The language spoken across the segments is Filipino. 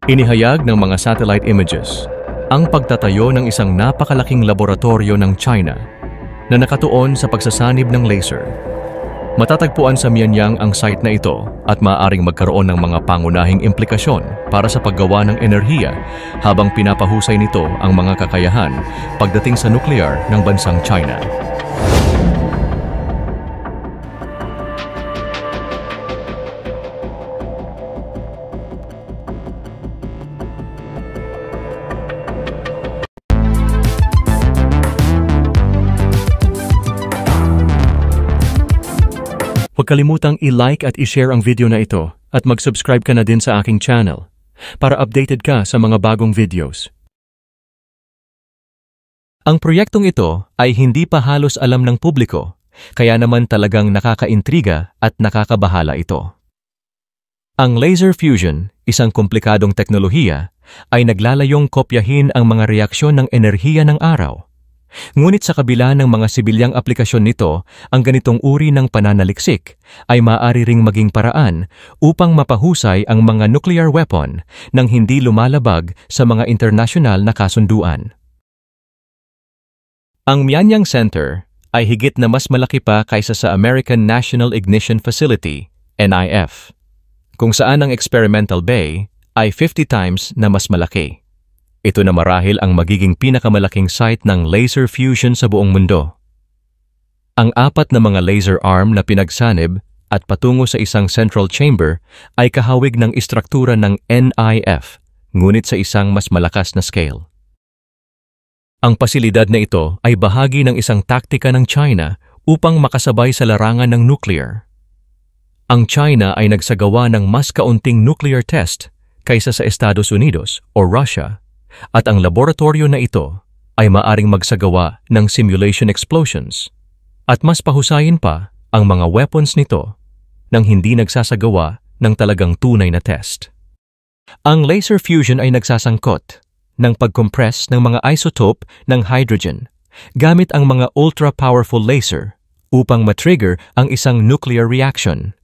Inihayag ng mga satellite images ang pagtatayo ng isang napakalaking laboratorio ng China na nakatuon sa pagsasanib ng laser. Matatagpuan sa Mianyang ang site na ito at maaaring magkaroon ng mga pangunahing implikasyon para sa paggawa ng enerhiya habang pinapahusay nito ang mga kakayahan pagdating sa nuclear ng bansang China. Huwag kalimutang i-like at i-share ang video na ito at mag-subscribe ka na din sa aking channel para updated ka sa mga bagong videos. Ang proyektong ito ay hindi pa halos alam ng publiko, kaya naman talagang nakakaintriga at nakakabahala ito. Ang laser fusion, isang komplikadong teknolohiya, ay naglalayong kopyahin ang mga reaksyon ng enerhiya ng araw. Ngunit sa kabila ng mga sibilyang aplikasyon nito, ang ganitong uri ng pananaliksik ay maaari ring maging paraan upang mapahusay ang mga nuclear weapon nang hindi lumalabag sa mga internasyonal na kasunduan. Ang Mianyang Center ay higit na mas malaki pa kaysa sa American National Ignition Facility, NIF, kung saan ang experimental bay ay 50 times na mas malaki. Ito na marahil ang magiging pinakamalaking site ng laser fusion sa buong mundo. Ang apat na mga laser arm na pinagsanib at patungo sa isang central chamber ay kahawig ng istruktura ng NIF, ngunit sa isang mas malakas na scale. Ang pasilidad na ito ay bahagi ng isang taktika ng China upang makasabay sa larangan ng nuclear. Ang China ay nagsagawa ng mas kaunting nuclear test kaysa sa Estados Unidos o Russia, at ang laboratorio na ito ay maaring magsagawa ng simulation explosions at mas pahusayin pa ang mga weapons nito nang hindi nagsasagawa ng talagang tunay na test. Ang laser fusion ay nagsasangkot ng pag-compress ng mga isotope ng hydrogen gamit ang mga ultra-powerful laser upang matrigger ang isang nuclear reaction.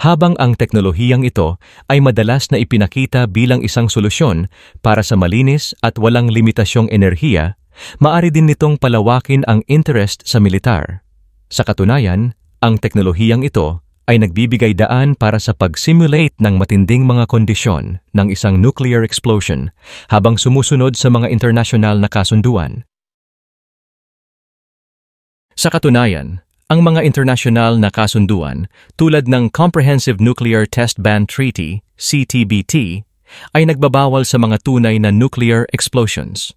Habang ang teknolohiyang ito ay madalas na ipinakita bilang isang solusyon para sa malinis at walang limitasyong enerhiya, maaari din nitong palawakin ang interest sa militar. Sa katunayan, ang teknolohiyang ito ay nagbibigay daan para sa pag-simulate ng matinding mga kondisyon ng isang nuclear explosion habang sumusunod sa mga internasyonal na kasunduan. Sa katunayan, ang mga internasyonal na kasunduan tulad ng Comprehensive Nuclear Test Ban Treaty, CTBT, ay nagbabawal sa mga tunay na nuclear explosions.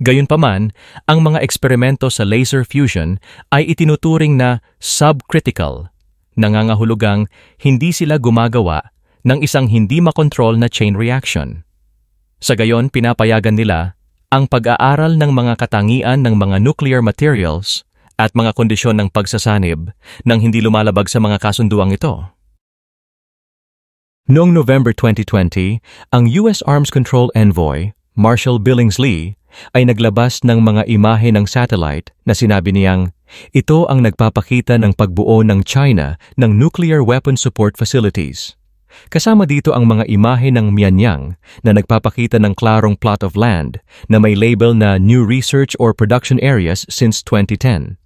Gayunpaman, ang mga eksperimento sa laser fusion ay itinuturing na subcritical, nangangahulugang hindi sila gumagawa ng isang hindi makontrol na chain reaction. Sa gayon, pinapayagan nila ang pag-aaral ng mga katangian ng mga nuclear materials at mga kondisyon ng pagsasanib nang hindi lumalabag sa mga kasunduang ito. Noong November 2020, ang US Arms Control Envoy, Marshall Billingsley, ay naglabas ng mga imahe ng satellite na sinabi niyang ito ang nagpapakita ng pagbuo ng China ng nuclear weapon support facilities. Kasama dito ang mga imahe ng Mianyang na nagpapakita ng klarong plot of land na may label na New Research or Production Areas since 2010.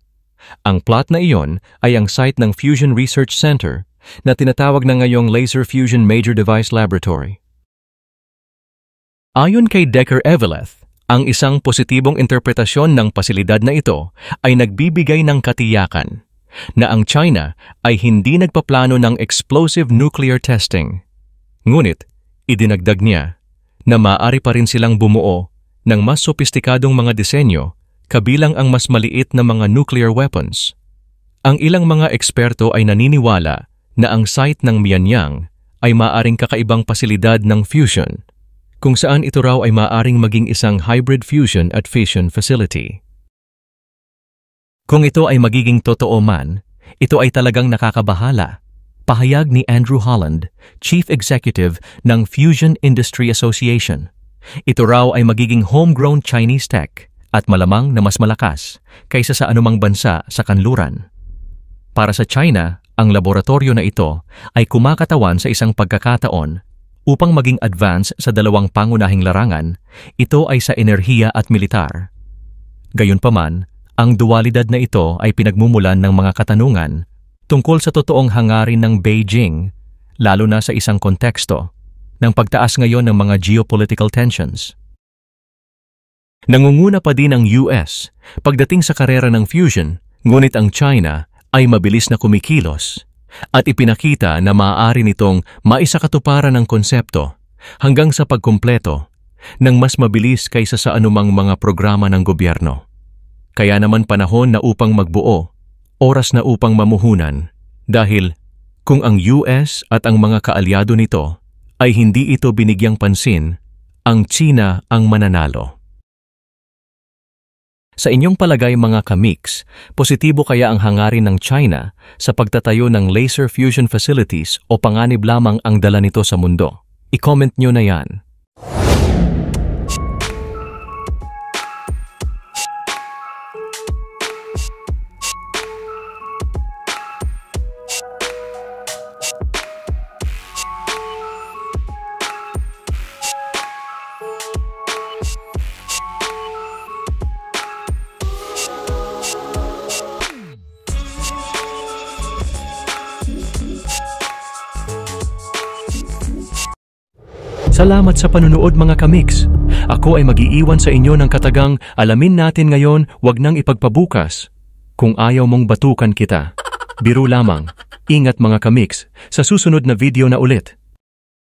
Ang plot na iyon ay ang site ng Fusion Research Center na tinatawag na ngayong Laser Fusion Major Device Laboratory. Ayon kay Decker Eveleth, ang isang positibong interpretasyon ng pasilidad na ito ay nagbibigay ng katiyakan na ang China ay hindi nagpaplano ng explosive nuclear testing. Ngunit, idinagdag niya na maaari pa rin silang bumuo ng mas sopistikadong mga disenyo kabilang ang mas maliit na mga nuclear weapons. Ang ilang mga eksperto ay naniniwala na ang site ng Mianyang ay maaaring kakaibang pasilidad ng fusion, kung saan ito raw ay maaaring maging isang hybrid fusion at fission facility. Kung ito ay magiging totoo man, ito ay talagang nakakabahala. Pahayag ni Andrew Holland, Chief Executive ng Fusion Industry Association. Ito raw ay magiging homegrown Chinese tech at malamang na mas malakas kaysa sa anumang bansa sa kanluran. Para sa China, ang laboratorio na ito ay kumakatawan sa isang pagkakataon Upang maging advance sa dalawang pangunahing larangan, ito ay sa enerhiya at militar. Gayunpaman, ang dualidad na ito ay pinagmumulan ng mga katanungan tungkol sa totoong hangarin ng Beijing, lalo na sa isang konteksto ng pagtaas ngayon ng mga geopolitical tensions. Nangunguna pa din ang US pagdating sa karera ng fusion, ngunit ang China ay mabilis na kumikilos at ipinakita na maaari nitong maisakatuparan ng konsepto hanggang sa pagkumpleto ng mas mabilis kaysa sa anumang mga programa ng gobyerno. Kaya naman panahon na upang magbuo, oras na upang mamuhunan, dahil kung ang US at ang mga kaalyado nito ay hindi ito binigyang pansin, ang China ang mananalo. Sa inyong palagay mga ka-mix, positibo kaya ang hangarin ng China sa pagtatayo ng laser fusion facilities o panganib lamang ang dala nito sa mundo? I-comment nyo na yan. Salamat sa panunood mga ka-mix. Ako ay mag-iiwan sa inyo ng katagang alamin natin ngayon, wag nang ipagpabukas. Kung ayaw mong batukan kita, biro lamang. Ingat mga ka-mix, sa susunod na video na ulit.